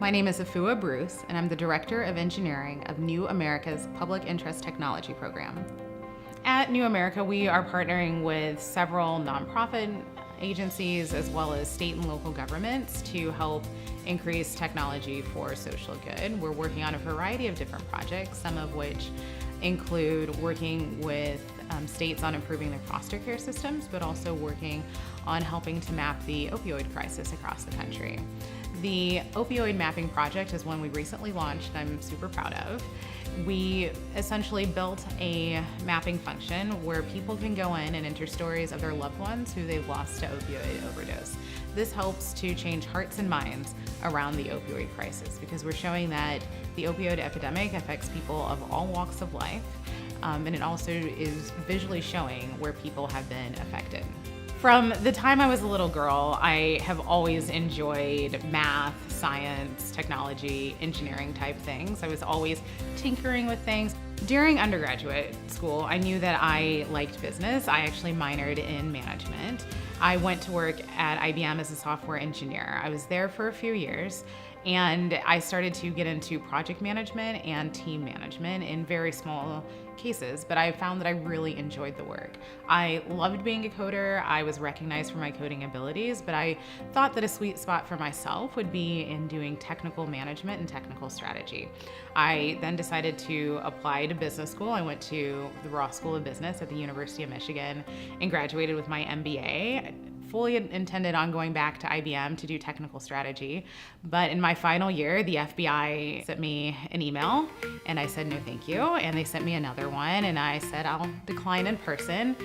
My name is Afua Bruce, and I'm the Director of Engineering of New America's Public Interest Technology Program. At New America, we are partnering with several nonprofit agencies as well as state and local governments to help increase technology for social good. We're working on a variety of different projects, some of which include working with states on improving their foster care systems, but also working on helping to map the opioid crisis across the country. The opioid mapping project is one we recently launched and I'm super proud of. We essentially built a mapping function where people can go in and enter stories of their loved ones who they've lost to opioid overdose. This helps to change hearts and minds around the opioid crisis because we're showing that the opioid epidemic affects people of all walks of life, and it also is visually showing where people have been affected. From the time I was a little girl, I have always enjoyed math, science, technology, engineering type things. I was always tinkering with things. During undergraduate school, I knew that I liked business. I actually minored in management. I went to work at IBM as a software engineer. I was there for a few years, and I started to get into project management and team management in very small cases, but I found that I really enjoyed the work. I loved being a coder. I was recognized for my coding abilities, but I thought that a sweet spot for myself would be in doing technical management and technical strategy. I then decided to apply to business school. I went to the Ross School of Business at the University of Michigan and graduated with my MBA. Fully intended on going back to IBM to do technical strategy. But in my final year, the FBI sent me an email and I said no thank you. And they sent me another one and I said I'll decline in person.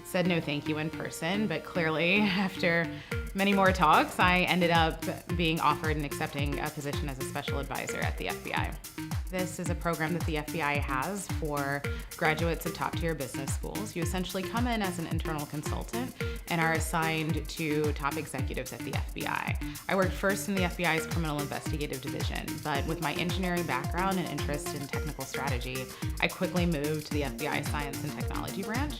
Said no thank you in person, but clearly after many more talks, I ended up being offered and accepting a position as a special advisor at the FBI. This is a program that the FBI has for graduates of top-tier business schools. You essentially come in as an internal consultant and are assigned to top executives at the FBI. I worked first in the FBI's criminal investigative division, but with my engineering background and interest in technical strategy, I quickly moved to the FBI Science and Technology branch.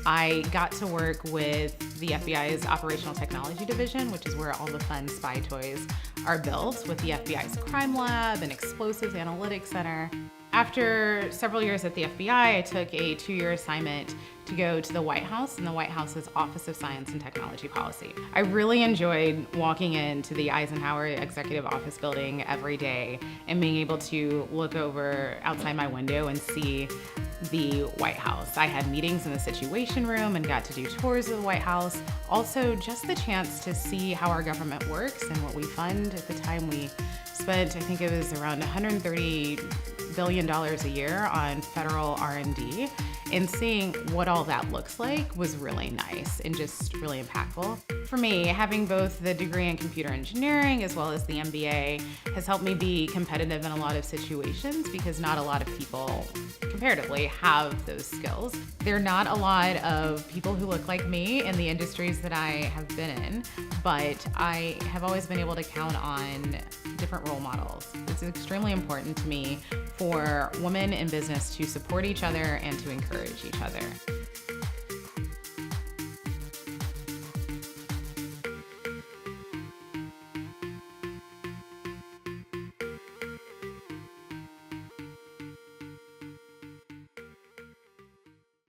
I got to work with the FBI's Operational Technology Division, which is where all the fun spy toys are built, with the FBI's Crime Lab and Explosives Analytics Center. After several years at the FBI, I took a 2-year assignment to go to the White House and the White House's Office of Science and Technology Policy. I really enjoyed walking into the Eisenhower Executive Office building every day and being able to look over outside my window and see the White House. I had meetings in the Situation Room and got to do tours of the White House. Also, just the chance to see how our government works and what we fund. At the time, we spent, I think it was around $130 billion a year on federal R&D, and seeing what all that looks like was really nice and just really impactful. For me, having both the degree in computer engineering as well as the MBA has helped me be competitive in a lot of situations because not a lot of people, comparatively, have those skills. There are not a lot of people who look like me in the industries that I have been in, but I have always been able to count on different role models. It's extremely important to me for women in business to support each other and to encourage each other.